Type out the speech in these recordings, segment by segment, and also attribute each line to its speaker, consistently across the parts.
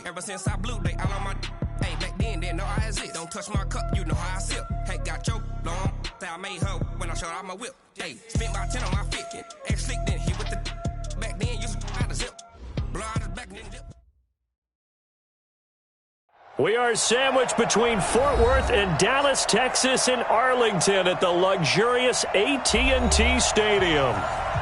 Speaker 1: Ever since I blew, they all on my hey, back then, didn't know I exist. Don't touch my cup, you know how I sip. Hey, got your long, say I made her when I showed out my whip. Hey, spent my 10 on my fit. Ex-slick, then he with the back then, used to out the zip. Blow out his back, then dip.
Speaker 2: We are sandwiched between Fort Worth and Dallas, Texas, and Arlington at the luxurious AT&T Stadium.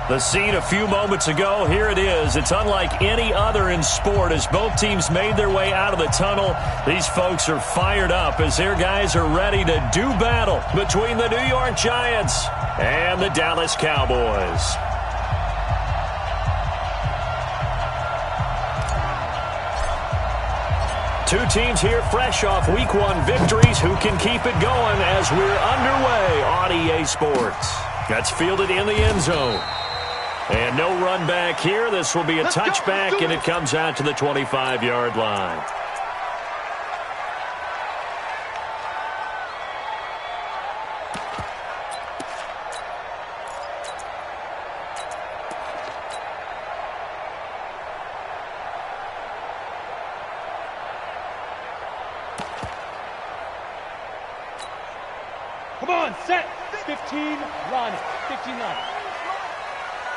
Speaker 2: The scene a few moments ago, here it is. It's unlike any other in sport as both teams made their way out of the tunnel. These folks are fired up as their guys are ready to do battle between the New York Giants and the Dallas Cowboys. Two teams here fresh off Week 1 victories who can keep it going as we're underway on EA Sports. That's fielded in the end zone. And no run back here. This will be a touchback, and it comes out to the 25-yard line.
Speaker 3: Come on, set. 15, run. 15, run.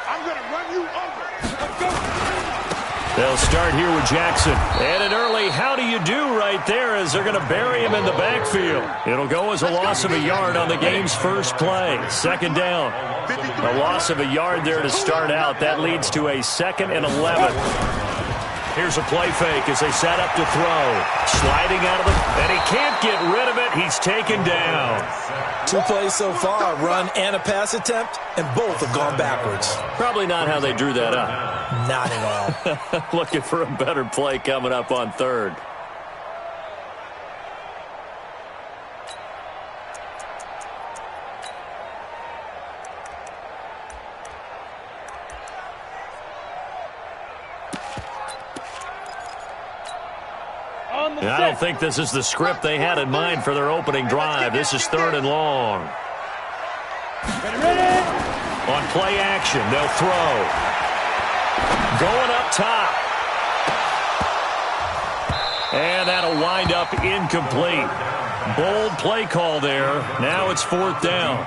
Speaker 3: I'm going to run you over. Let's go.
Speaker 2: They'll start here with Jackson. And an early how do you do right there as they're going to bury him in the backfield. It'll go as a loss of a yard on the game's first play. Second down. A loss of a yard there to start out. That leads to a 2nd and 11. Here's a play fake as they set up to throw. Sliding out of it, and he can't get rid of it. He's taken down.
Speaker 4: 2 plays so far, a run and a pass attempt, and both have gone backwards.
Speaker 2: Probably not how they drew that up.
Speaker 4: Not at all.
Speaker 2: Looking for a better play coming up on 3rd. I don't think this is the script they had in mind for their opening drive. This is 3rd and long. On play action, they'll throw. Going up top. And that'll wind up incomplete. Bold play call there. Now it's 4th down.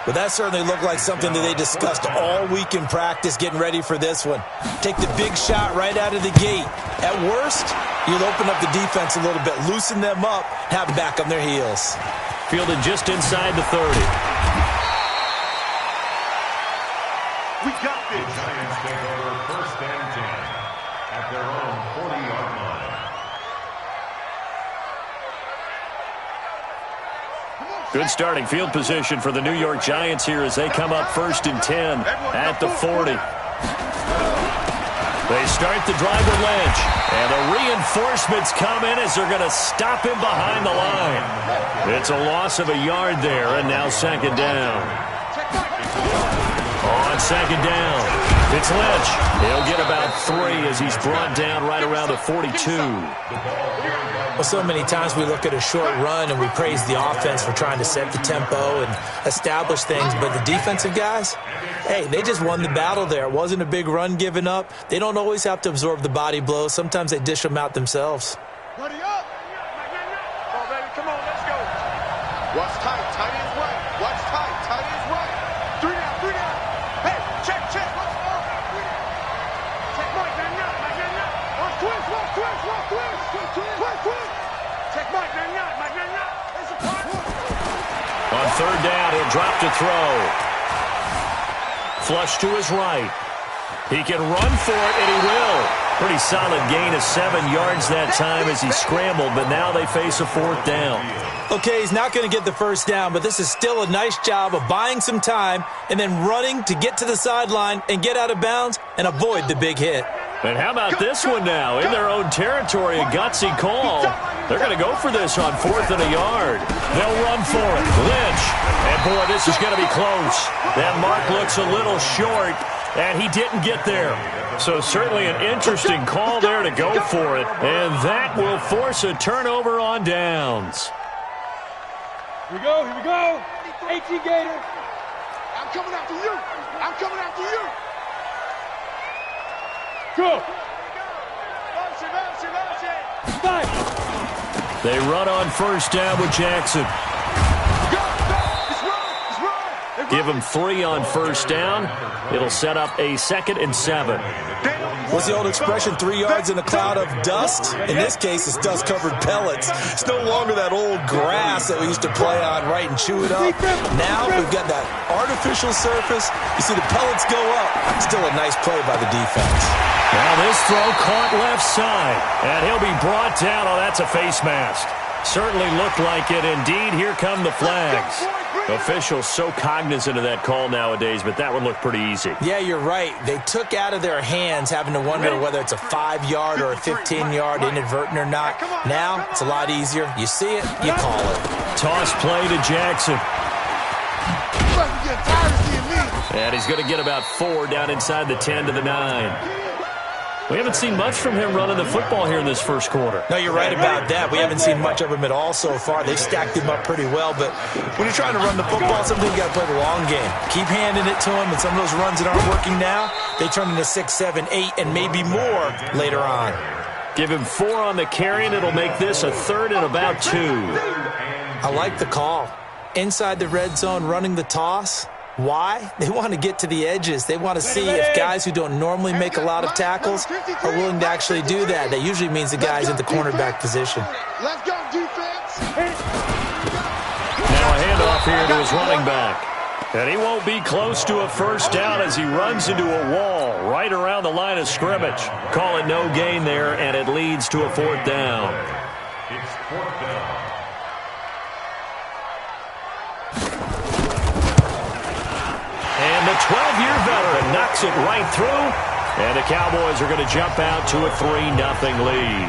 Speaker 4: But that certainly looked like something that they discussed all week in practice getting ready for this one. Take the big shot right out of the gate. At worst, you'll open up the defense a little bit, loosen them up, have them back on their heels.
Speaker 2: Fielded just inside the 30.
Speaker 5: We got this. Giants take over 1st and 10 at their own 40-yard line.
Speaker 2: Good starting field position for the New York Giants here as they come up 1st and 10 at the 40. They start the drive with Lynch, and the reinforcements come in as they're going to stop him behind the line. It's a loss of a yard there, and now 2nd down. On 2nd down, it's Lynch. He'll get about 3 as he's brought down right around the 42.
Speaker 4: Well, so many times we look at a short run and we praise the offense for trying to set the tempo and establish things, but the defensive guys, hey, they just won the battle there. It wasn't a big run given up. They don't always have to absorb the body blows. Sometimes they dish them out themselves.
Speaker 3: Buddy up. Come on, baby. Come on, let's go.
Speaker 6: Watch tight. Tight is right. Watch tight. Tight is right.
Speaker 3: 3 down, 3 down. Hey, check. Let's go. Check Mike, man, not. Watch twist. Check Mike, man, not. There's a part.
Speaker 2: On 3rd down, he'll drop to throw. Flush to his right. He can run for it, and he will. Pretty solid gain of 7 yards that time as he scrambled, but now they face a 4th down.
Speaker 4: Okay, he's not going to get the 1st down, but this is still a nice job of buying some time and then running to get to the sideline and get out of bounds and avoid the big hit.
Speaker 2: And how about this one now? In their own territory, a gutsy call. They're going to go for this on 4th and a yard. They'll run for it. Lynch. And, boy, this is going to be close. That mark looks a little short, and he didn't get there. So certainly an interesting call there to go for it. And that will force a turnover on downs.
Speaker 3: Here we go. 18 Gator.
Speaker 6: I'm coming after you.
Speaker 3: Go.
Speaker 6: Bounce it.
Speaker 2: They run on first down with Jackson. Give him 3 on first down. It'll set up a 2nd and 7.
Speaker 4: What's the old expression, 3 yards in a cloud of dust? In this case, it's dust-covered pellets. It's no longer that old grass that we used to play on, right, and chew it up. Now we've got that artificial surface. You see the pellets go up. Still a nice play by the defense.
Speaker 2: Now this throw caught left side, and he'll be brought down. Oh, that's a face mask. Certainly looked like it. Indeed, here come the flags. Officials so cognizant of that call nowadays, but that one looked pretty easy.
Speaker 4: Yeah, you're right. They took out of their hands having to wonder whether it's a 5-yard or a 15-yard inadvertent or not. Now, it's a lot easier. You see it, you call it.
Speaker 2: Toss play to Jackson. And he's going to get about 4 down inside the 10 to the 9. We haven't seen much from him running the football here in this first quarter.
Speaker 4: No, you're right about that. We haven't seen much of him at all so far. They've stacked him up pretty well, but when you're trying to run the football, sometimes you got to play the long game. Keep handing it to him, and some of those runs that aren't working now, they turn into 6, 7, 8, and maybe more later on.
Speaker 2: Give him 4 on the carry, and it'll make this a 3rd and about 2.
Speaker 4: I like the call. Inside the red zone, running the toss. Why? They want to get to the edges. They want to see if guys who don't normally make a lot of tackles are willing to actually do that. That usually means the guy's in the cornerback position.
Speaker 6: Let's go, defense.
Speaker 2: Now a handoff here to his running back. And he won't be close to a first down as he runs into a wall right around the line of scrimmage. Call it no gain there, and it leads to a 4th down.
Speaker 5: It's 4th down.
Speaker 2: And the 12-year veteran knocks it right through. And the Cowboys are going to jump out to a 3-0 lead.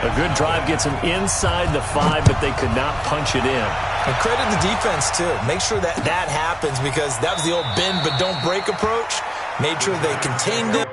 Speaker 2: A good drive gets them inside the 5, but they could not punch it in.
Speaker 4: And credit the defense, too. Make sure that happens because that was the old bend but don't break approach. Made sure they contained them.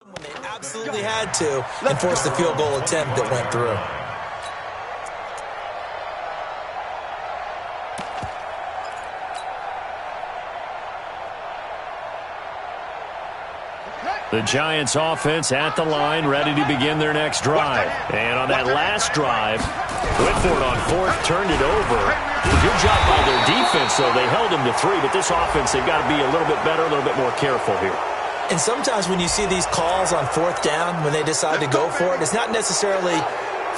Speaker 4: When they absolutely had to and forced the field goal attempt that went through.
Speaker 2: The Giants offense at the line, ready to begin their next drive. And on that last drive, Whitford on 4th turned it over. Good job by their defense, though. They held him to 3, but this offense, they've got to be a little bit better, a little bit more careful here.
Speaker 4: And sometimes when you see these calls on 4th down, when they decide to go for it, it's not necessarily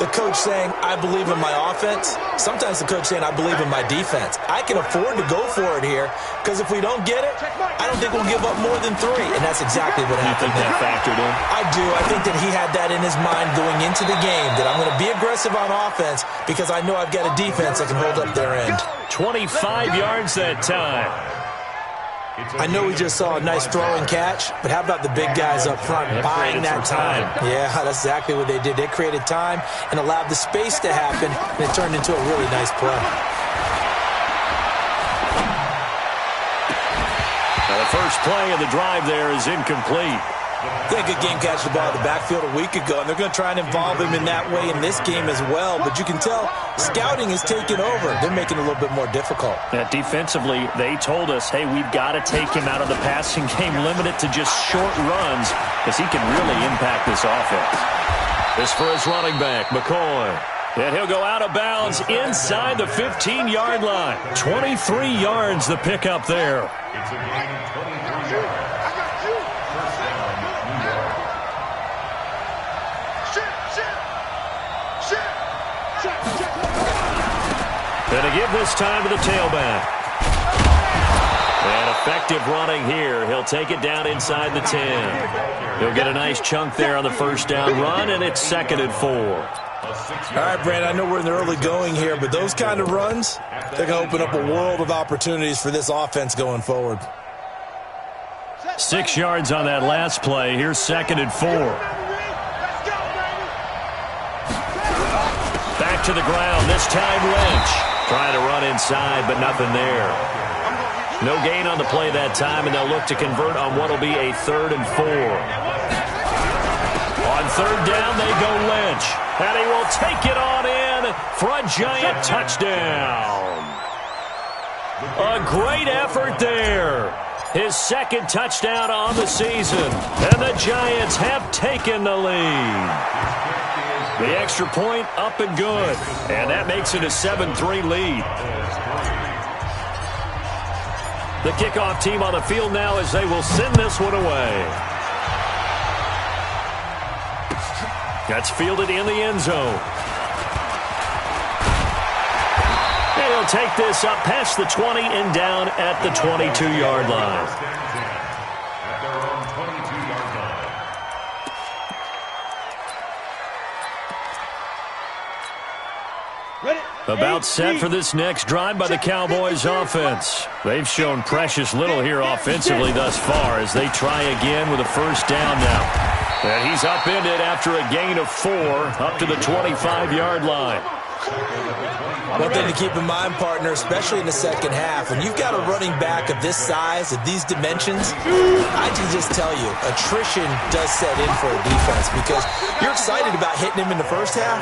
Speaker 4: the coach saying, I believe in my offense. Sometimes the coach saying, I believe in my defense. I can afford to go for it here because if we don't get it, I don't think we'll give up more than 3. And that's exactly what happened there.
Speaker 2: You think that factored in?
Speaker 4: I do. I think that he had that in his mind going into the game, that I'm going to be aggressive on offense because I know I've got a defense that can hold up their end.
Speaker 2: 25 yards that time.
Speaker 4: I know we just saw a nice throw and catch, but how about the big guys up front buying that time? Yeah, that's exactly what they did. They created time and allowed the space to happen, and it turned into a really nice play.
Speaker 2: Now the first play of the drive there is incomplete.
Speaker 4: They had a good game catching the ball in the backfield a week ago, and they're going to try and involve him in that way in this game as well. But you can tell scouting is taking over. They're making it a little bit more difficult.
Speaker 2: Defensively, they told us, hey, we've got to take him out of the passing game, limit it to just short runs because he can really impact this offense. This for his running back, McCoy. And he'll go out of bounds inside the 15-yard line. 23 yards the pickup there.
Speaker 5: It's a gain of 23 yards. First down, New York.
Speaker 2: Gonna give this time to the tailback. And effective running here. He'll take it down inside the 10. He'll get a nice chunk there on the first down run, and it's 2nd and 4.
Speaker 4: All right, Brandon, I know we're in the early going here, but those kind of runs, they're going to open up a world of opportunities for this offense going forward.
Speaker 2: 6 yards on that last play. Here's 2nd and 4. Back to the ground. This time Lynch trying to run inside, but nothing there. No gain on the play that time, and they'll look to convert on what will be a 3rd and 4. On 3rd down, they go Lynch. And he will take it on in for a Giant touchdown. A great effort there. His 2nd touchdown on the season. And the Giants have taken the lead. The extra point up and good. And that makes it a 7-3 lead. The kickoff team on the field now as they will send this one away. That's fielded in the end zone. And he'll take this up past the 20 and down at the 22-yard line.
Speaker 5: At their own 22-yard line.
Speaker 2: About set for this next drive by the Cowboys offense. They've shown precious little here offensively thus far as they try again with a 1st down now. And he's upended after a gain of 4 up to the 25-yard line.
Speaker 4: One thing to keep in mind, partner, especially in the second half, when you've got a running back of this size, of these dimensions, I can just tell you, attrition does set in for a defense because you're excited about hitting him in the first half.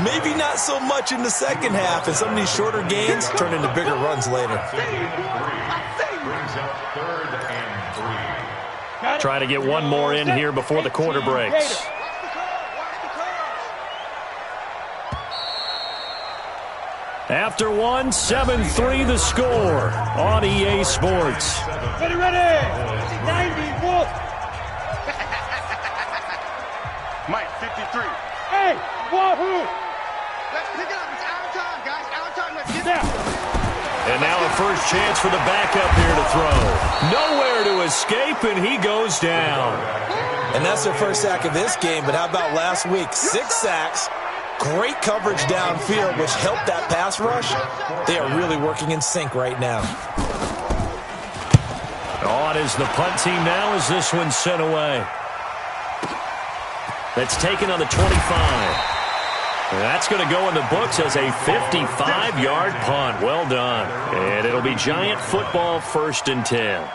Speaker 4: Maybe not so much in the second half, and some of these shorter gains turn into bigger runs later.
Speaker 5: Brings up 3rd and 3.
Speaker 2: Try to get one more in here before the quarter breaks. After 1, 7-3 the score on EA Sports.
Speaker 3: Ready, 90, wolf.
Speaker 6: Mike, 53.
Speaker 3: Hey, wahoo!
Speaker 6: Let's pick it up. It's out of time, guys. Out of time. Let's get
Speaker 3: Down.
Speaker 2: And now a first chance for the backup here to throw. Nowhere to escape, and he goes down.
Speaker 4: And that's their first sack of this game, but how about last week? 6 sacks. Great coverage downfield, which helped that pass rush. They are really working in sync right now.
Speaker 2: On is the punt team now as this one's sent away. That's taken on the 25. And that's going to go in the books as a 55-yard punt. Well done. And it'll be Giant football 1st and 10.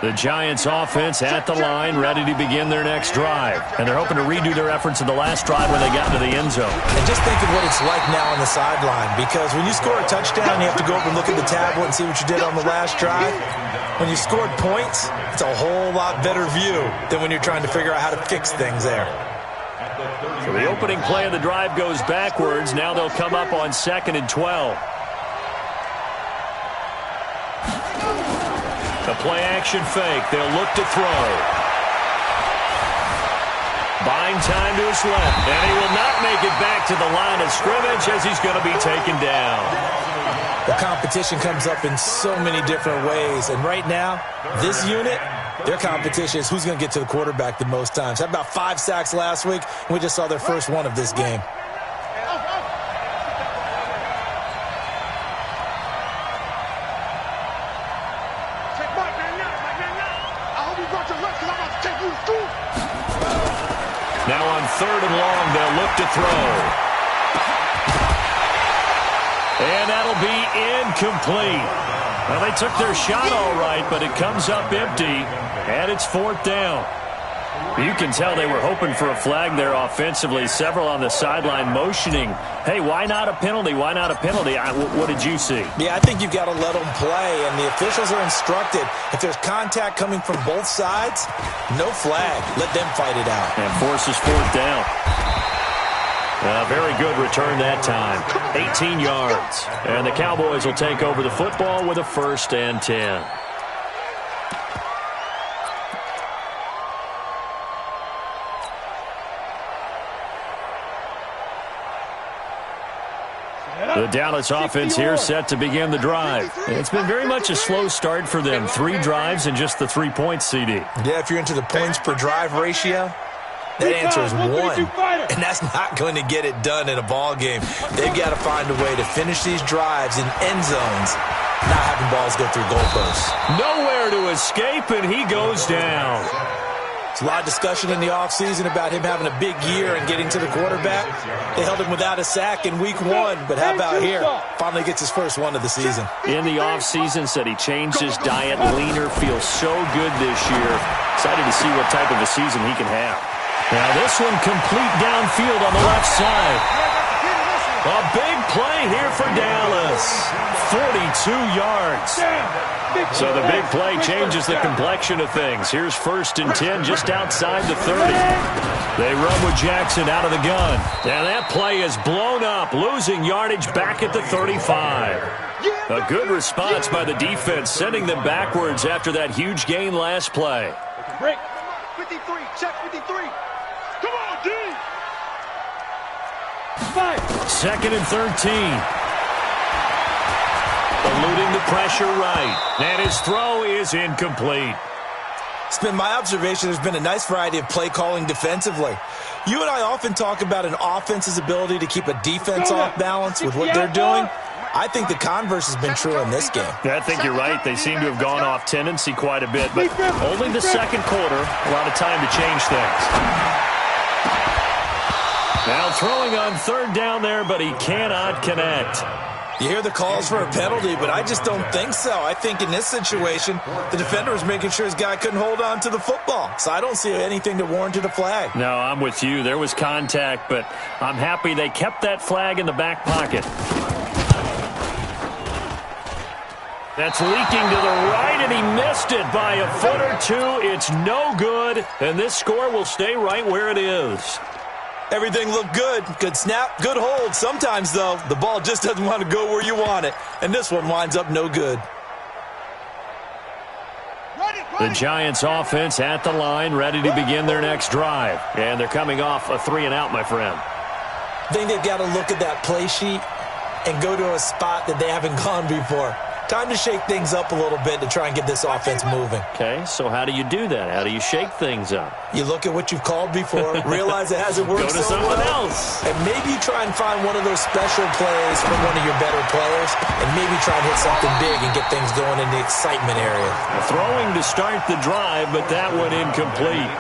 Speaker 2: The Giants offense at the line, ready to begin their next drive. And they're hoping to redo their efforts in the last drive when they got to the end zone.
Speaker 4: And just think of what it's like now on the sideline, because when you score a touchdown, you have to go up and look at the tablet and see what you did on the last drive. When you scored points, it's a whole lot better view than when you're trying to figure out how to fix things there.
Speaker 2: So the opening play of the drive goes backwards. Now they'll come up on 2nd and 12. The play-action fake. They'll look to throw. Buying time to his left. And he will not make it back to the line of scrimmage as he's going to be taken down.
Speaker 4: The competition comes up in so many different ways. And right now, this unit, their competition is who's going to get to the quarterback the most times. Had about 5 sacks last week, and we just saw their first one of this game.
Speaker 2: Now on 3rd and long, they'll look to throw. And that'll be incomplete. Well, they took their shot all right, but it comes up empty, and it's 4th down. You can tell they were hoping for a flag there offensively. Several on the sideline motioning, hey, why not a penalty? Why not a penalty? What did you see?
Speaker 4: Yeah, I think you've got to let them play, and the officials are instructed. If there's contact coming from both sides, no flag. Let them fight it out.
Speaker 2: And forces 4th down. Very good return that time. 18 yards. And the Cowboys will take over the football with a 1st and 10. The Dallas offense here set to begin the drive. It's been very much a slow start for them. 3 drives and just the 3 points, CD.
Speaker 4: Yeah, if you're into the points per drive ratio, that answer is 1. And that's not going to get it done in a ball game. They've got to find a way to finish these drives in end zones, not having balls go through goalposts.
Speaker 2: Nowhere to escape, and he goes down.
Speaker 4: There's a lot of discussion in the offseason about him having a big year and getting to the quarterback. They held him without a sack in week 1, but how about here? Finally gets his first one of the season.
Speaker 2: In the offseason, said he changed his diet, leaner, feels so good this year. Excited to see what type of a season he can have. Now this one complete downfield on the left side. A big play here for Dallas. 42 yards. So the big play changes the complexion of things. Here's 1st and 10 just outside the 30. They run with Jackson out of the gun. And that play is blown up, losing yardage back at the 35. A good response by the defense, sending them backwards after that huge gain last play.
Speaker 3: Break. 53. Check 53. Come on, D.
Speaker 2: 2nd and 13. Eluding the pressure right. And his throw is incomplete.
Speaker 4: It's been my observation there's been a nice variety of play calling defensively. You and I often talk about an offense's ability to keep a defense off balance with what they're doing. I think the converse has been true in this game.
Speaker 2: Yeah, I think you're right. They seem to have gone off tendency quite a bit, but only the second quarter. A lot of time to change things. Now throwing on 3rd down there, but he cannot connect.
Speaker 4: You hear the calls for a penalty, but I just don't think so. I think in this situation, the defender was making sure his guy couldn't hold on to the football. So I don't see anything that warranted a flag.
Speaker 2: No, I'm with you. There was contact, but I'm happy they kept that flag in the back pocket. That's leaking to the right, and he missed it by a foot or two. It's no good, and this score will stay right where it is.
Speaker 4: Everything looked good. Good snap, good hold. Sometimes, though, the ball just doesn't want to go where you want it. And this one winds up no good.
Speaker 2: The Giants offense at the line, ready to begin their next drive. And they're coming off a 3-and-out, my friend.
Speaker 4: I think they've got to look at that play sheet and go to a spot that they haven't gone before. Time to shake things up a little bit to try and get this offense moving.
Speaker 2: Okay, so how do you do that? How do you shake things up?
Speaker 4: You look at what you've called before, realize it hasn't worked
Speaker 2: Go to someone else.
Speaker 4: And maybe you try and find one of those special plays from one of your better players, and maybe try and hit something big and get things going in the excitement area.
Speaker 2: Throwing to start the drive, but that one incomplete.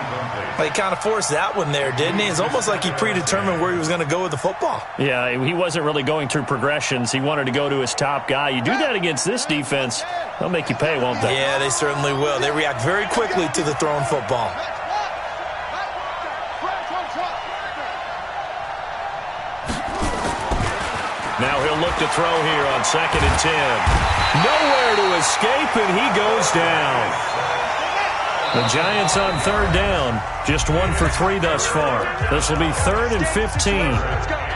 Speaker 4: Well, he kind of forced that one there, didn't he? It's almost like he predetermined where he was going to go with the football.
Speaker 2: Yeah, he wasn't really going through progressions. He wanted to go to his top guy. You do that against this defense, they'll make you pay, won't they?
Speaker 4: Yeah, they certainly will. They react very quickly to the thrown football.
Speaker 2: Now he'll look to throw here on 2nd and 10. Nowhere to escape, and he goes down. The Giants on 3rd down, just 1 for 3 thus far. This will be 3rd and 15.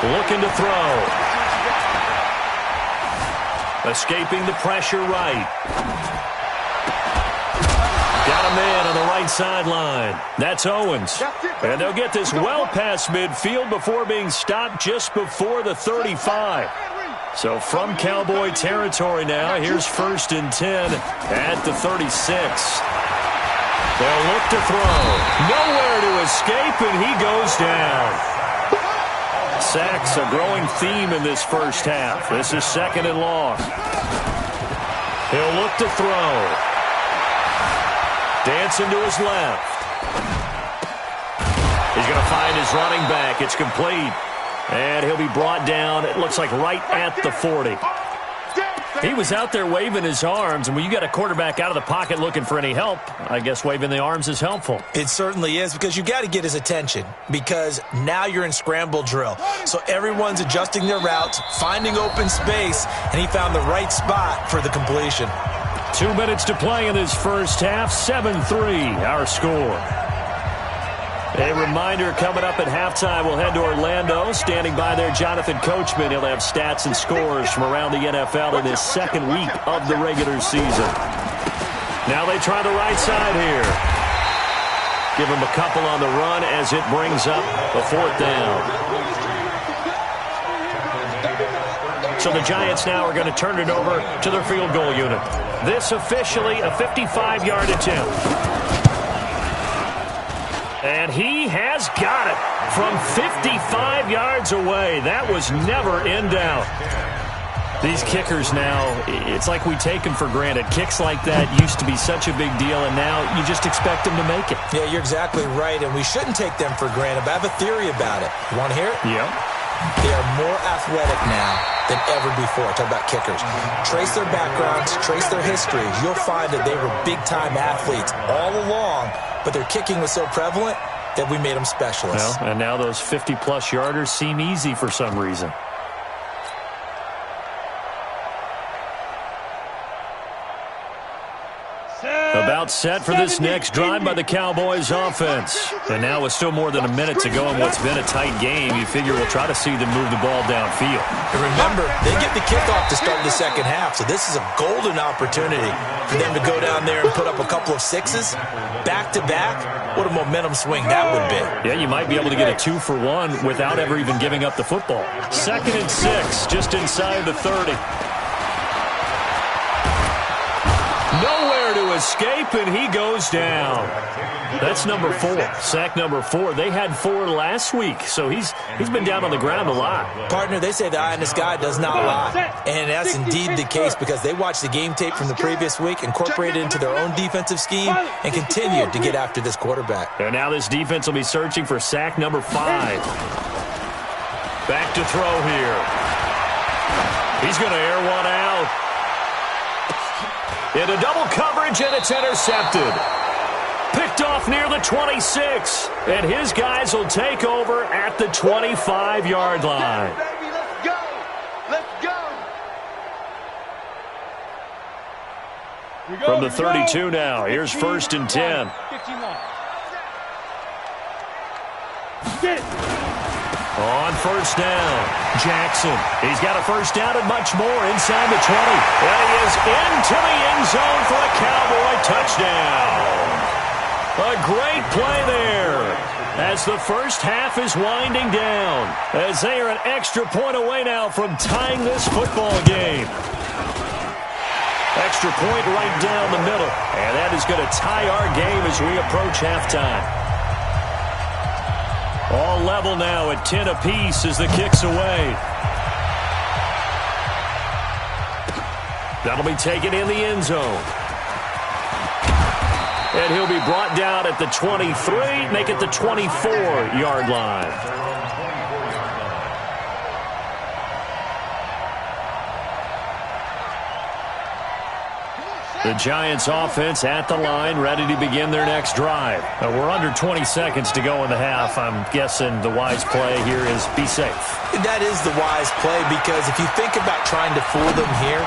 Speaker 2: Looking to throw. Escaping the pressure right. Got a man on the right sideline. That's Owens. And they'll get this well past midfield before being stopped just before the 35. So from Cowboy territory now, here's 1st and 10 at the 36. They'll look to throw. Nowhere to escape, and he goes down. Sacks, a growing theme in this first half. This is 2nd and long. He'll look to throw. Dancing to his left. He's going to find his running back. It's complete. And he'll be brought down, it looks like right at the 40. He was out there waving his arms, and when you got a quarterback out of the pocket looking for any help, I guess waving the arms is helpful.
Speaker 4: It certainly is, because you got to get his attention, because now you're in scramble drill. So everyone's adjusting their routes, finding open space, and he found the right spot for the completion.
Speaker 2: 2 minutes to play in this first half, 7-3 our score. A reminder, coming up at halftime, we'll head to Orlando. Standing by there, Jonathan Coachman. He'll have stats and scores from around the NFL in his 2nd week of the regular season. Now they try the right side here. Give them a couple on the run as it brings up a 4th down. So the Giants now are going to turn it over to their field goal unit. This officially a 55-yard attempt. And he has got it from 55 yards away. That was never in doubt. These kickers now, it's like we take them for granted. Kicks like that used to be such a big deal, and now you just expect them to make it.
Speaker 4: Yeah, you're exactly right, and we shouldn't take them for granted, but I have a theory about it. You want to hear it?
Speaker 2: Yep.
Speaker 4: They are more athletic now than ever before. Talk about kickers. Trace their backgrounds, trace their history. You'll find that they were big-time athletes all along, but their kicking was so prevalent that we made them specialists.
Speaker 2: Well, and now those 50-plus yarders seem easy for some reason. About set for this next drive by the Cowboys offense. And now with still more than a minute to go in what's been a tight game, you figure we'll try to see them move the ball downfield.
Speaker 4: And remember, they get the kickoff to start the second half, so this is a golden opportunity for them to go down there and put up a couple of sixes back-to-back. What a momentum swing that would be.
Speaker 2: Yeah, you might be able to get a 2-for-1 without ever even giving up the football. 2nd and 6, just inside the 30. Nowhere to escape, and he goes down. That's number 4, sack number 4. They had 4 last week, so he's been down on the ground a lot.
Speaker 4: Partner, they say the eye in the sky does not lie, and that's indeed the case because they watched the game tape from the previous week, incorporated it into their own defensive scheme, and continued to get after this quarterback.
Speaker 2: And now this defense will be searching for sack number 5. Back to throw here. He's going to air one out. Into double coverage, and it's intercepted. Picked off near the 26, and his guys will take over at the 25-yard line.
Speaker 3: Baby, let's go. Let's go.
Speaker 2: From the 32 now, here's 1st and 10.
Speaker 3: 51.
Speaker 2: On 1st down, Jackson. He's got a 1st down and much more inside the 20. And he is into the end zone for a Cowboy touchdown. A great play there as the first half is winding down, as they are an extra point away now from tying this football game. Extra point right down the middle, and that is going to tie our game as we approach halftime. All level now at 10 apiece as the kick's away. That'll be taken in the end zone. And he'll be brought down at the 23, make it the 24-yard line. The Giants offense at the line, ready to begin their next drive. We're under 20 seconds to go in the half. I'm guessing the wise play here is be safe.
Speaker 4: That is the wise play because if you think about trying to fool them here,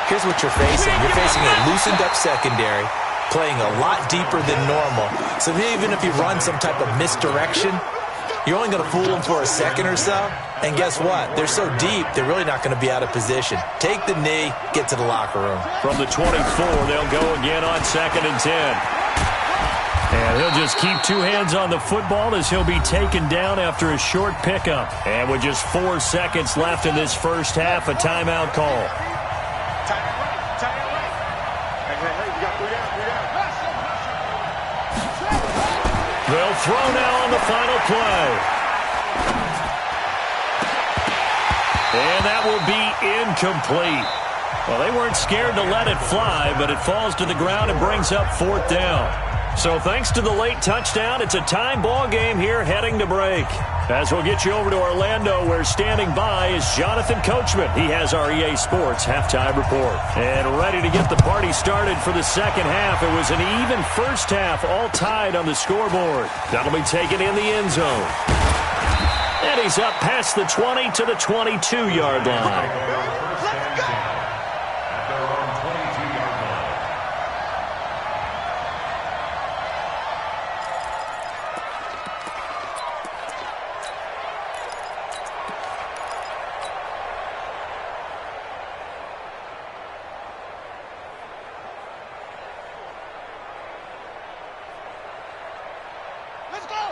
Speaker 4: here's what you're facing. You're facing a loosened up secondary, playing a lot deeper than normal. So even if you run some type of misdirection, you're only going to fool them for a second or so. And guess what? They're so deep, they're really not going to be out of position. Take the knee, get to the locker room.
Speaker 2: From the 24, they'll go again on 2nd and 10. And he'll just keep 2 hands on the football as he'll be taken down after a short pickup. And with just 4 seconds left in this first half, a timeout call. They'll throw now on the final play. And that will be incomplete. Well, they weren't scared to let it fly, but it falls to the ground and brings up 4th down. So thanks to the late touchdown, it's a time ball game here heading to break. As we'll get you over to Orlando, where standing by is Jonathan Coachman. He has our EA Sports halftime report. And ready to get the party started for the second half. It was an even first half, all tied on the scoreboard. That'll be taken in the end zone. And he's up past the 20 to the 22-yard line.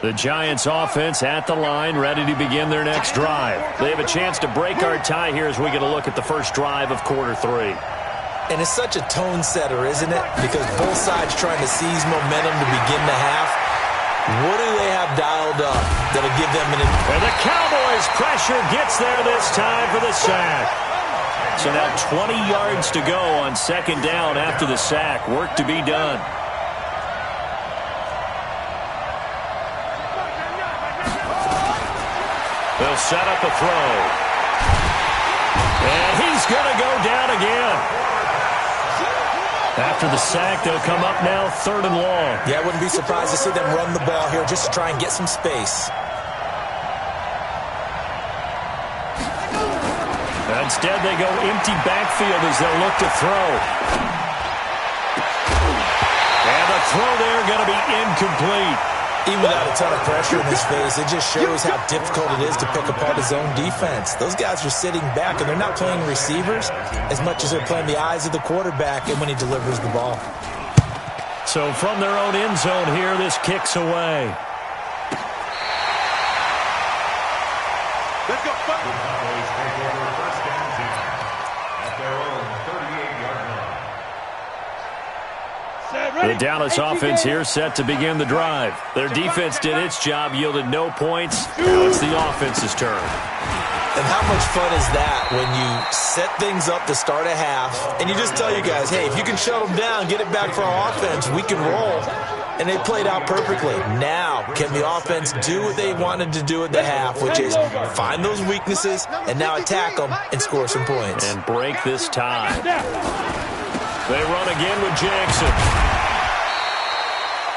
Speaker 2: The Giants offense at the line, ready to begin their next drive. They have a chance to break our tie here as we get a look at the first drive of quarter 3.
Speaker 4: And it's such a tone setter, isn't it? Because both sides trying to seize momentum to begin the half. What do they have dialed up that'll give them an...
Speaker 2: And the Cowboys' pressure gets there this time for the sack. So now 20 yards to go on second down after the sack. Work to be done. They'll set up a throw. And he's going to go down again. After the sack, they'll come up now 3rd and long.
Speaker 4: Yeah, I wouldn't be surprised to see them run the ball here just to try and get some space.
Speaker 2: Instead, they go empty backfield as they'll look to throw. And the throw there going to be incomplete.
Speaker 4: Even without a ton of pressure in his face, it just shows how difficult it is to pick apart his own defense. Those guys are sitting back, and they're not playing receivers as much as they're playing the eyes of the quarterback and when he delivers the ball.
Speaker 2: So from their own end zone here, this kicks away.
Speaker 3: Let's go,
Speaker 5: The Cowboys take over first and 10 at their own 38-yard line.
Speaker 2: The Dallas offense here set to begin the drive. Their defense did its job, yielded no points. Now it's the offense's turn.
Speaker 4: And how much fun is that when you set things up to start a half, and you just tell you guys, hey, if you can shut them down, get it back for our offense, we can roll. And they played out perfectly. Now, can the offense do what they wanted to do at the half, which is find those weaknesses and now attack them and score some points.
Speaker 2: And break this tie. They run again with Jackson.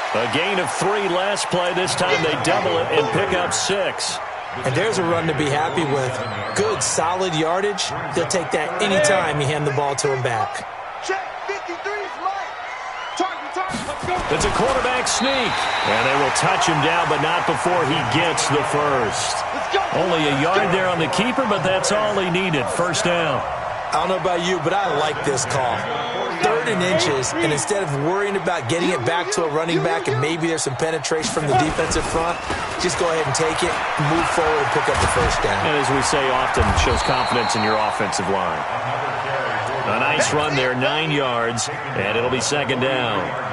Speaker 2: A gain of 3 last play. This time they double it and pick up 6.
Speaker 4: And there's a run to be happy with. Good, solid yardage. They'll take that anytime you hand the ball to him back.
Speaker 3: Check 53's right. Target, let's go.
Speaker 2: It's a quarterback sneak. And they will touch him down, but not before he gets the first. Only a yard there on the keeper, but that's all he needed. First down.
Speaker 4: I don't know about you, but I like this call. 3rd and inches, and instead of worrying about getting it back to a running back and maybe there's some penetration from the defensive front, just go ahead and take it, move forward, and pick up the first down.
Speaker 2: And as we say often, shows confidence in your offensive line. A nice run there, 9 yards, and it'll be second down.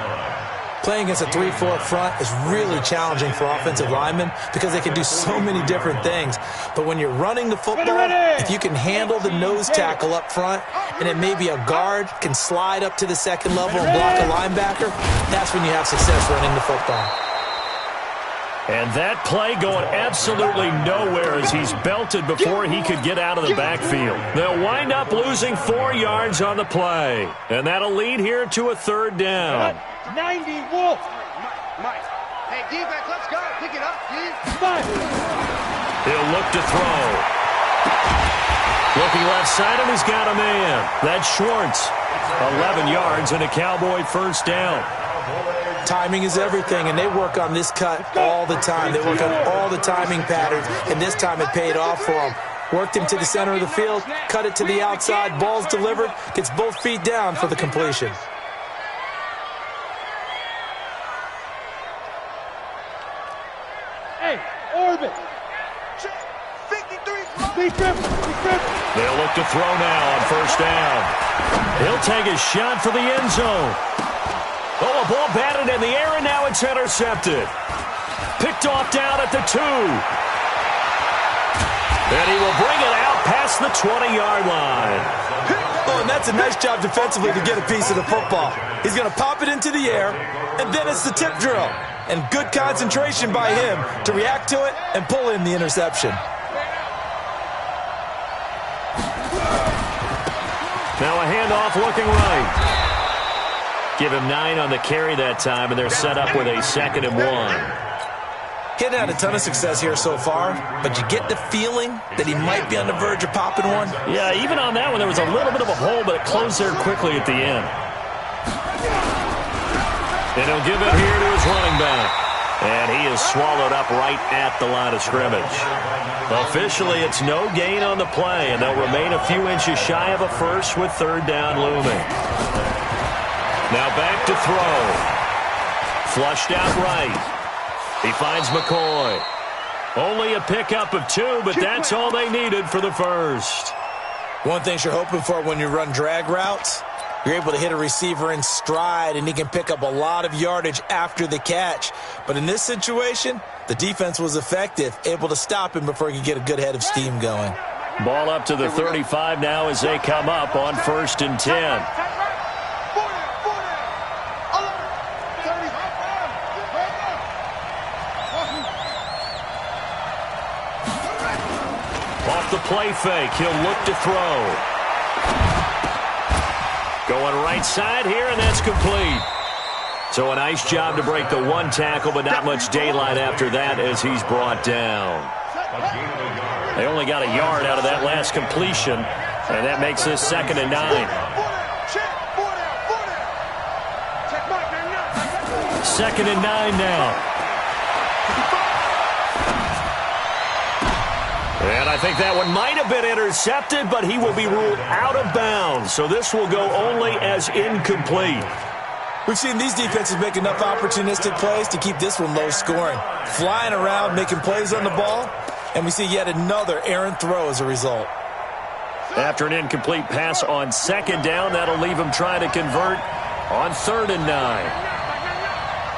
Speaker 4: Playing against a 3-4 front is really challenging for offensive linemen because they can do so many different things. But when you're running the football, if you can handle the nose tackle up front and then maybe a guard can slide up to the second level and block a linebacker, that's when you have success running the football.
Speaker 2: And that play going absolutely nowhere as he's belted before he could get out of the backfield. They'll wind up losing 4 yards on the play. And that'll lead here to a 3rd down.
Speaker 3: 90 Wolf. Mike. Hey, defense, let's go. Pick it up, dude.
Speaker 2: He'll look to throw. Looking left side, and he's got a man. That's Schwartz. 11 yards and a Cowboy first down.
Speaker 4: Timing is everything, and they work on this cut all the time. They work on all the timing patterns, and this time it paid off for them. Worked him to the center of the field, cut it to the outside, ball's delivered, gets both feet down for the completion.
Speaker 3: Hey, orbit. Check 53's right.
Speaker 2: They'll look to throw now on first down. He'll take a shot for the end zone. Oh, a ball batted in the air, and now it's intercepted. Picked off down at the 2. And he will bring it out past the 20-yard line.
Speaker 4: Oh, and that's a nice job defensively to get a piece of the football. He's going to pop it into the air, and then it's the tip drill. And good concentration by him to react to it and pull in the interception.
Speaker 2: Now a handoff looking right. Give him 9 on the carry that time, and they're set up with a 2nd and 1.
Speaker 4: He hadn't had a ton of success here so far, but you get the feeling that he might be on the verge of popping one.
Speaker 2: Yeah, even on that one, there was a little bit of a hole, but it closed there quickly at the end. And he'll give it here to his running back. And he is swallowed up right at the line of scrimmage. Officially, it's no gain on the play, and they'll remain a few inches shy of a first with 3rd down looming. Now back to throw. Flushed out right. He finds McCoy. Only a pickup of 2, but that's all they needed for the first.
Speaker 4: One thing you're hoping for when you run drag routes, you're able to hit a receiver in stride, and he can pick up a lot of yardage after the catch. But in this situation, the defense was effective, able to stop him before he could get a good head of steam going.
Speaker 2: Ball up to the 35 now as they come up on 1st and 10. Off the play fake, he'll look to throw. Going right side here, and that's complete. So a nice job to break the 1 tackle, but not much daylight after that as he's brought down. They only got a yard out of that last completion, and that makes this 2nd and 9. 2nd and 9 now. And I think that one might have been intercepted, but he will be ruled out of bounds. So this will go only as incomplete.
Speaker 4: We've seen these defenses make enough opportunistic plays to keep this one low scoring. Flying around, making plays on the ball, and we see yet another errant throw as a result.
Speaker 2: After an incomplete pass on 2nd down, that'll leave him trying to convert on 3rd and 9.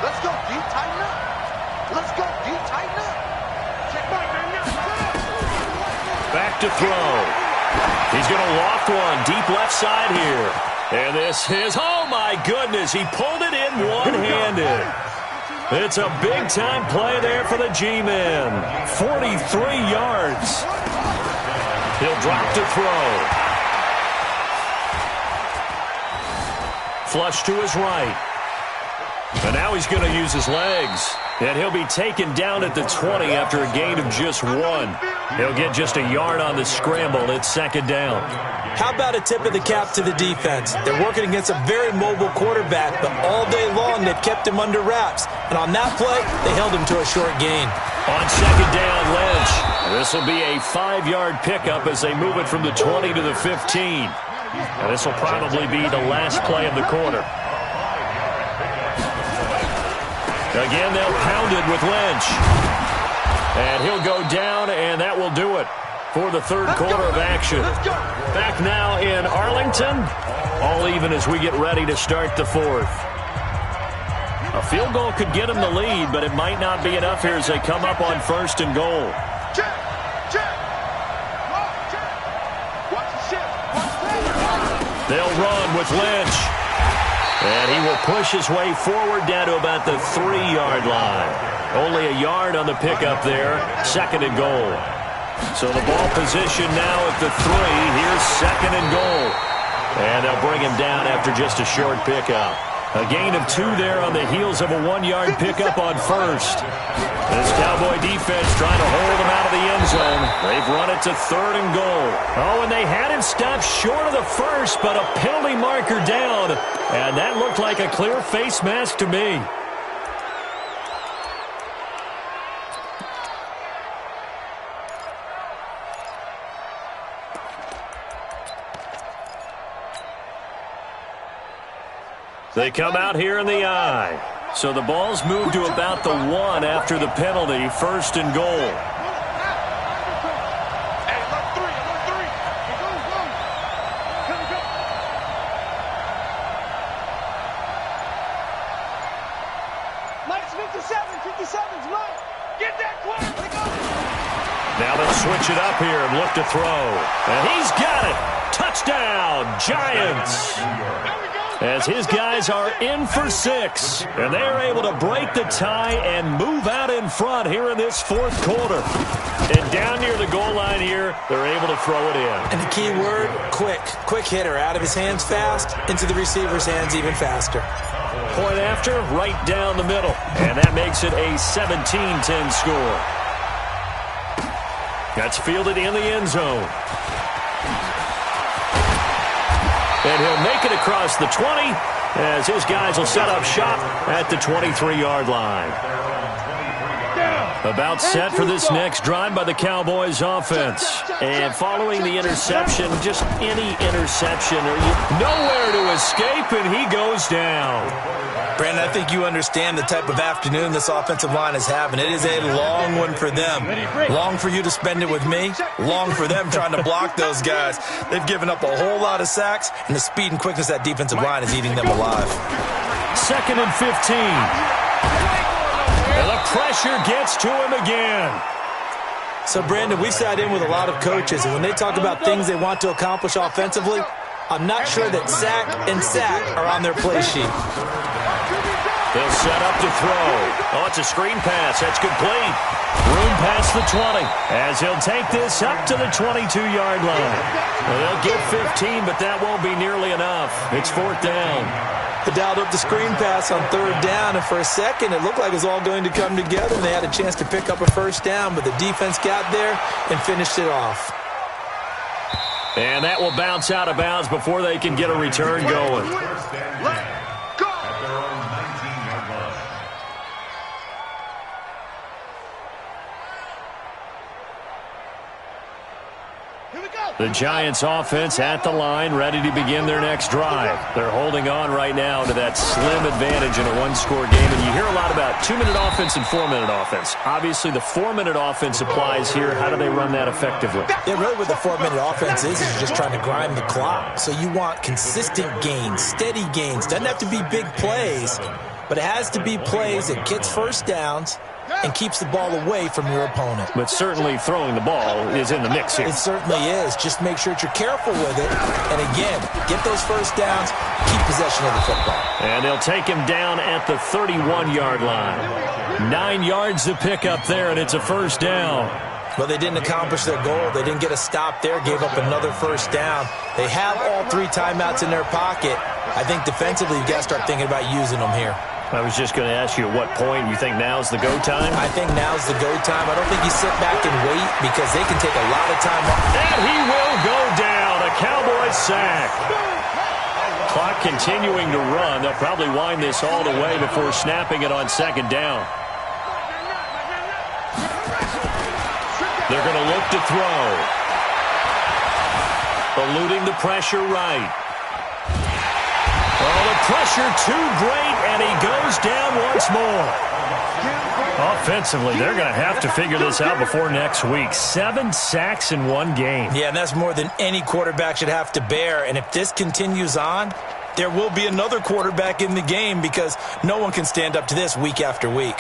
Speaker 6: Let's go deep, tighten up. Let's go deep, tighten up.
Speaker 2: Back to throw. He's going to loft one deep left side here. And this is, oh my goodness, he pulled it in one-handed. It's a big-time play there for the G-men. 43 yards. He'll drop to throw. Flush to his right. And now he's going to use his legs. And he'll be taken down at the 20 after a gain of just 1. He'll get just a yard on the scramble. It's 2nd down.
Speaker 4: How about a tip of the cap to the defense? They're working against a very mobile quarterback, but all day long they've kept him under wraps. And on that play, they held him to a short gain.
Speaker 2: On 2nd down, Lynch. This will be a 5-yard pickup as they move it from the 20 to the 15. And this will probably be the last play of the quarter. Again, they'll pound it with Lynch. And he'll go down, and that will do it for the 3rd quarter of action. Back now in Arlington, all even as we get ready to start the 4th. A field goal could get them the lead, but it might not be enough here as they come up on 1st and goal. They'll run with Lynch. And he will push his way forward down to about the 3-yard line. Only a yard on the pickup there. 2nd and goal. So the ball position now at the 3. Here's 2nd and goal. And they'll bring him down after just a short pickup. A gain of 2 there on the heels of a 1-yard pickup on 1st. This Cowboy defense trying to hold him out of the end zone. They've run it to 3rd and goal. Oh, and they had him stopped short of the 1st, but a penalty marker down. And that looked like a clear face mask to me. They come out here in the I. So the ball's moved to about the 1 after the penalty. 1st and goal. Now they'll switch it up here and look to throw. And he's got it. Touchdown, Giants. As his guys are in for 6. And they are able to break the tie and move out in front here in this 4th quarter. And down near the goal line here, they're able to throw it in.
Speaker 4: And the key word, quick. Quick hitter. Out of his hands fast, into the receiver's hands even faster.
Speaker 2: Point after, right down the middle. And that makes it a 17-10 score. That's fielded in the end zone. And he'll make it across the 20 as his guys will set up shop at the 23-yard line. About set for this next drive by the Cowboys offense. And following the interception, just any interception, nowhere to escape, and he goes down.
Speaker 4: Brandon, I think you understand the type of afternoon this offensive line is having. It is a long one for them. Long for you to spend it with me. Long for them trying to block those guys. They've given up a whole lot of sacks, and the speed and quickness of that defensive line is eating them alive.
Speaker 2: 2nd and 15. And the pressure gets to him again.
Speaker 4: So, Brandon, we sat in with a lot of coaches, and when they talk about things they want to accomplish offensively, I'm not sure that sack and sack are on their play sheet.
Speaker 2: They'll set up to throw. Oh, it's a screen pass. That's complete. Room past the 20 as he'll take this up to the 22-yard line. Well, they'll get 15, but that won't be nearly enough. It's 4th down.
Speaker 4: They dialed up the screen pass on 3rd down, and for a second it looked like it was all going to come together, and they had a chance to pick up a 1st down, but the defense got there and finished it off.
Speaker 2: And that will bounce out of bounds before they can get a return going. The Giants offense at the line, ready to begin their next drive. They're holding on right now to that slim advantage in a one-score game. And you hear a lot about 2-minute offense and 4-minute offense. Obviously, the 4-minute offense applies here. How do they run that effectively?
Speaker 4: Yeah, really what the 4-minute offense is you're just trying to grind the clock. So you want consistent gains, steady gains. Doesn't have to be big plays, but it has to be plays that gets 1st downs and keeps the ball away from your opponent.
Speaker 2: But certainly throwing the ball is in the mix here.
Speaker 4: It certainly is. Just make sure that you're careful with it. And again, get those 1st downs, keep possession of the football.
Speaker 2: And they'll take him down at the 31-yard line. 9 yards to pick up there, and it's a 1st down.
Speaker 4: Well, they didn't accomplish their goal. They didn't get a stop there, gave up another 1st down. They have all 3 timeouts in their pocket. I think defensively you've got to start thinking about using them here.
Speaker 2: I was just going to ask you at what point you think now's the go time?
Speaker 4: I think now's the go time. I don't think you sit back and wait because they can take a lot of time off.
Speaker 2: And he will go down. A Cowboys sack. Clock continuing to run. They'll probably wind this all the way before snapping it on 2nd down. They're going to look to throw. Eluding the pressure right. Oh, the pressure too great, and he goes down once more. Offensively, they're going to have to figure this out before next week. 7 sacks in one game.
Speaker 4: Yeah, and that's more than any quarterback should have to bear. And if this continues on, there will be another quarterback in the game because no one can stand up to this week after week.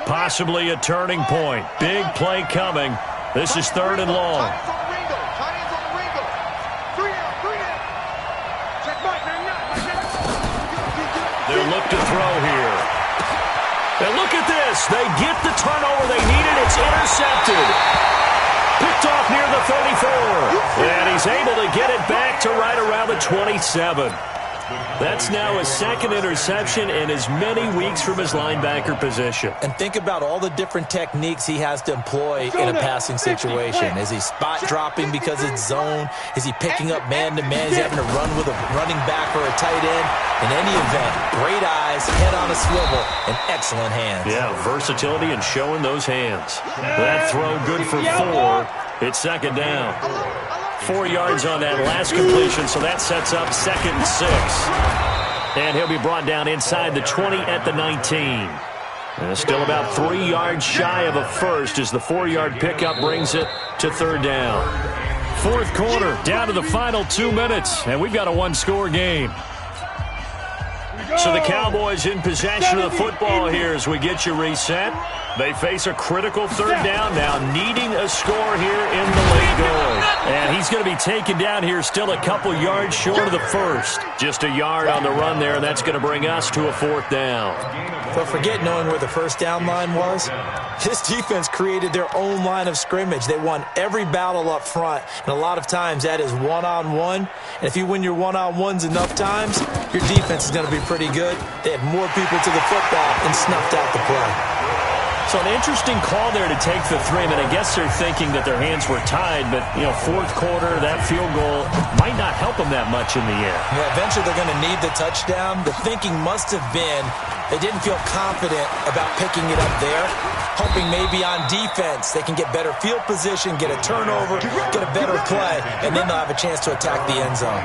Speaker 2: Possibly a turning point. Big play coming. This is 3rd and long. They'll look to throw here. And look at this. They get the turnover they needed. It's intercepted. Picked off near the 34. And he's able to get it back to right around the 27. That's now his 2nd interception in as many weeks from his linebacker position.
Speaker 4: And think about all the different techniques he has to employ in a passing situation. Is he spot dropping because it's zone? Is he picking up man-to-man? Is he having to run with a running back or a tight end? In any event, great eyes, head on a swivel, and excellent hands.
Speaker 2: Yeah, versatility and showing those hands. That throw good for 4. It's 2nd down. 4 yards on that last completion, so that sets up 2nd and 6. And he'll be brought down inside the 20 at the 19. And still about 3 yards shy of a first as the 4-yard pickup brings it to 3rd down. 4th quarter, down to the final 2 minutes, and we've got a one-score game. So the Cowboys in possession of the football here as we get you reset. They face a critical 3rd down now, needing a score here in the late goal. And he's going to be taken down here still a couple yards short of the first. Just a yard on the run there, and that's going to bring us to a 4th down.
Speaker 4: But forget knowing where the 1st down line was. This defense created their own line of scrimmage. They won every battle up front, and a lot of times that is one-on-one. And if you win your one-on-ones enough times, your defense is going to be pretty good. They had more people to the football and snuffed out the play.
Speaker 2: So an interesting call there to take the 3. I mean, I guess they're thinking that their hands were tied, but, fourth quarter, that field goal might not help them that much in the air.
Speaker 4: Yeah, eventually they're going to need the touchdown. The thinking must have been they didn't feel confident about picking it up there, hoping maybe on defense they can get better field position, get a turnover, get a better play, and then they'll have a chance to attack the end zone.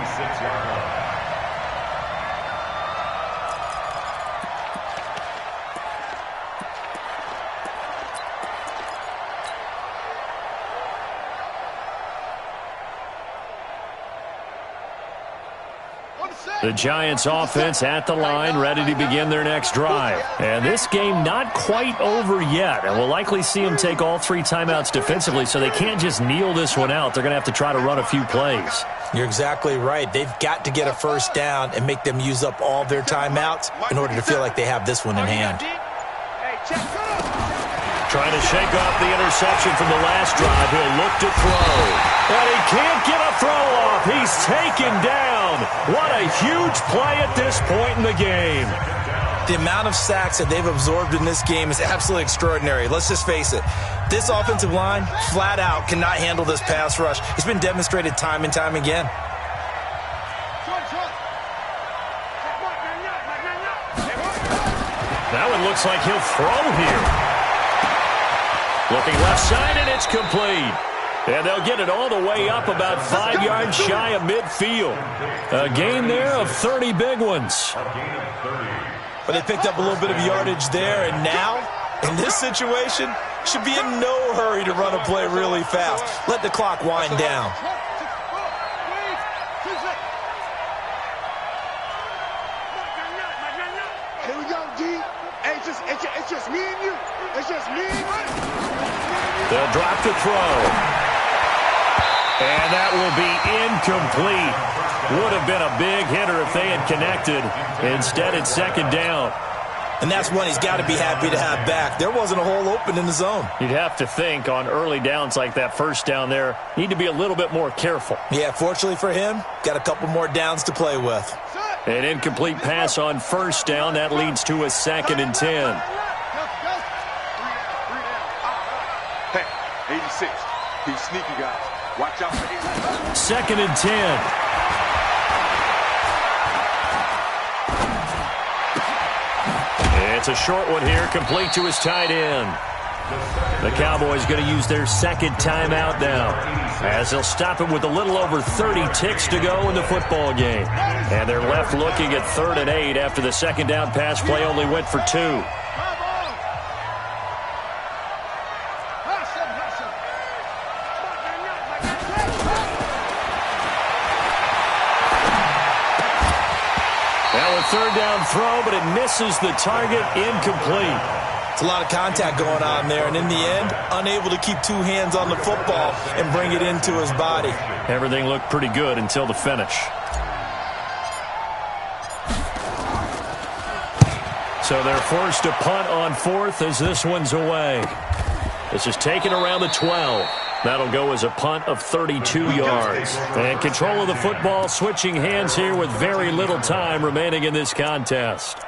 Speaker 2: The Giants offense at the line, ready to begin their next drive. And this game not quite over yet. And we'll likely see them take all 3 timeouts defensively, so they can't just kneel this one out. They're going to have to try to run a few plays.
Speaker 4: You're exactly right. They've got to get a first down and make them use up all their timeouts in order to feel like they have this one in hand.
Speaker 2: Trying to shake off the interception from the last drive. He'll look to throw. And he can't get a throw off. He's taken down. What a huge play at this point in the game.
Speaker 4: The amount of sacks that they've absorbed in this game is absolutely extraordinary. Let's just face it. This offensive line, flat out, cannot handle this pass rush. It's been demonstrated time and time again.
Speaker 2: That one looks like he'll throw here. Looking left side, and it's complete. And they'll get it all the way up about 5 yards shy of midfield. A gain there of 30 big ones.
Speaker 4: But they picked up a little bit of yardage there, and now, in this situation, should be in no hurry to run a play really fast. Let the clock wind down.
Speaker 3: Here we go, D. Hey, it's just me and you. It's just me and you.
Speaker 2: They'll drop to throw. And that will be incomplete. Would have been a big hitter if they had connected. Instead, it's second down.
Speaker 4: And that's one he's got to be happy to have back. There wasn't a hole open in the zone.
Speaker 2: You'd have to think on early downs like that first down there, need to be a little bit more careful.
Speaker 4: Yeah, fortunately for him, got a couple more downs to play with.
Speaker 2: An incomplete pass on first down. That leads to a 2nd and 10.
Speaker 3: Hey, 86. He's sneaky, guys. Watch out for 86.
Speaker 2: 2nd and 10. It's a short one here, complete to his tight end. The Cowboys going to use their 2nd timeout now, as they'll stop it with a little over 30 ticks to go in the football game. And they're left looking at 3rd and 8 after the 2nd down pass play only went for 2. Now a 3rd down throw, but it misses the target, incomplete.
Speaker 4: It's a lot of contact going on there, and in the end, unable to keep 2 hands on the football and bring it into his body.
Speaker 2: Everything looked pretty good until the finish. So they're forced to punt on 4th as this one's away. This is taken around the 12. That'll go as a punt of 32 yards. And control of the football switching hands here with very little time remaining in this contest.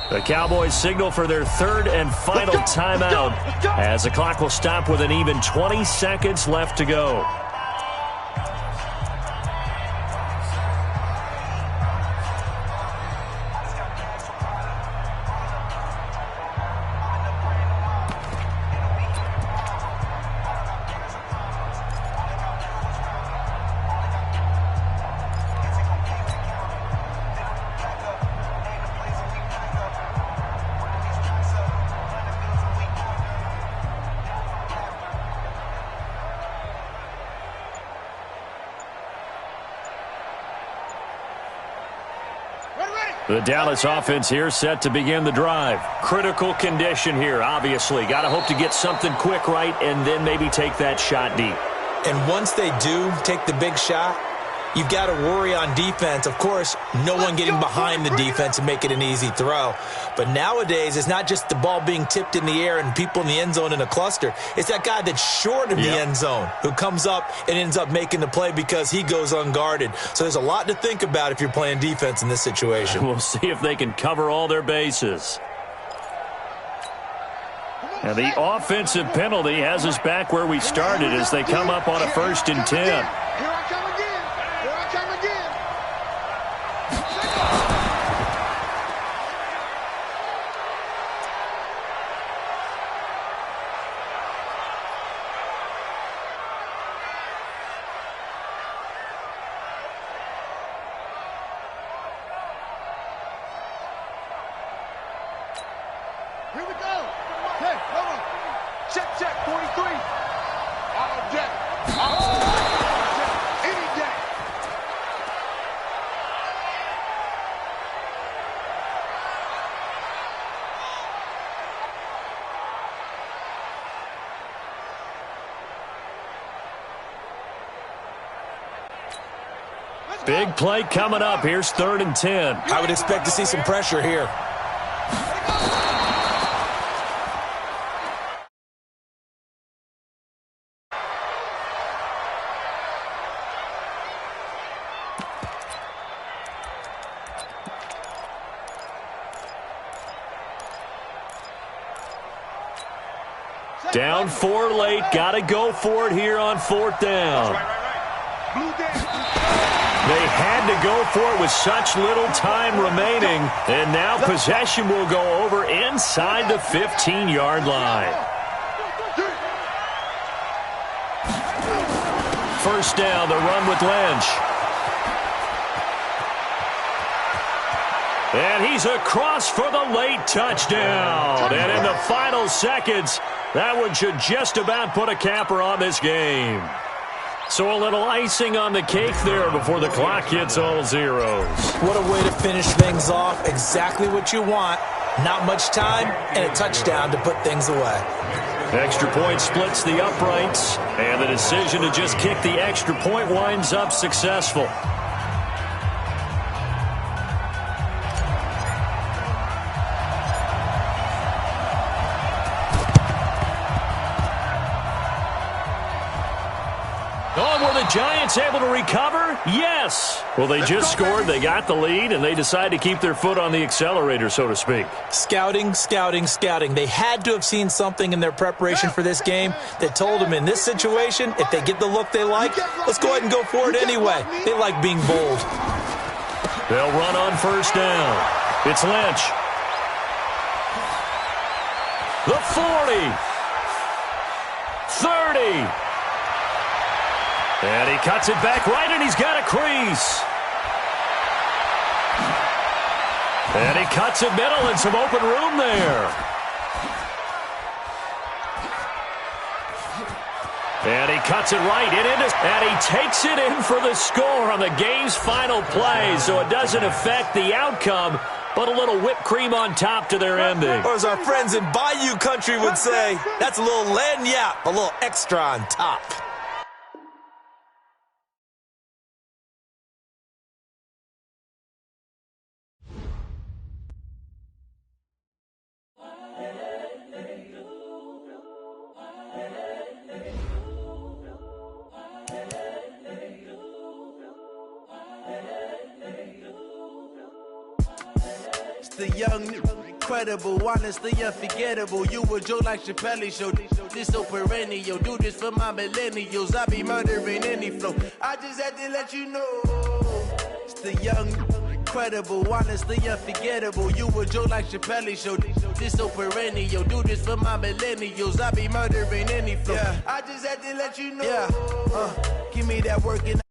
Speaker 2: The Cowboys signal for their 3rd and final timeout as the clock will stop with an even 20 seconds left to go. The Dallas offense here set to begin the drive. Critical condition here, obviously. Got to hope to get something quick right and then maybe take that shot deep.
Speaker 4: And once they do take the big shot, you've got to worry on defense. Of course, no one getting behind the defense and make it an easy throw. But nowadays, it's not just the ball being tipped in the air and people in the end zone in a cluster. It's that guy that's short of the end zone who comes up and ends up making the play because he goes unguarded. So there's a lot to think about if you're playing defense in this situation.
Speaker 2: We'll see if they can cover all their bases. And the offensive penalty has us back where we started as they come up on a 1st and 10.
Speaker 3: Here I come again. Here I come again. Here we go. Hey, come on. Check, 43. All day. All day. Any day.
Speaker 2: Big play coming up. Here's 3rd and 10.
Speaker 4: I would expect to see some pressure here.
Speaker 2: Down 4 late. Got to go for it here on 4th down. They had to go for it with such little time remaining. And now possession will go over inside the 15-yard line. 1st down, the run with Lynch. And he's across for the late touchdown. And in the final seconds, that one should just about put a capper on this game. So a little icing on the cake there before the clock hits all zeros.
Speaker 4: What a way to finish things off. Exactly what you want. Not much time and a touchdown to put things away.
Speaker 2: Extra point splits the uprights, and the decision to just kick the extra point winds up successful. Giants able to recover? Yes. Well, they just scored, they got the lead, and they decide to keep their foot on the accelerator, so to speak.
Speaker 4: Scouting, scouting, scouting. They had to have seen something in their preparation for this game that told them in this situation, if they get the look they like, let's go ahead and go for it anyway. They like being bold.
Speaker 2: They'll run on 1st down. It's Lynch. The 40. 30. And he cuts it back right, and he's got a crease. And he cuts it middle and some open room there. And he cuts it right. And he takes it in for the score on the game's final play. So it doesn't affect the outcome, but a little whipped cream on top to their ending.
Speaker 4: Or as our friends in Bayou country would say, that's a little lagniappe, a little extra on top.
Speaker 7: The young, incredible, honestly unforgettable. You a Joe like Chappelle show. This so perennial. Do this for my millennials. I be murdering any flow. I just had to let you know. It's the young, incredible, honestly unforgettable. You a Joe like Chappelle show. This so perennial. Do this for my millennials. I be murdering any flow. I just had to let you know. Give me that work and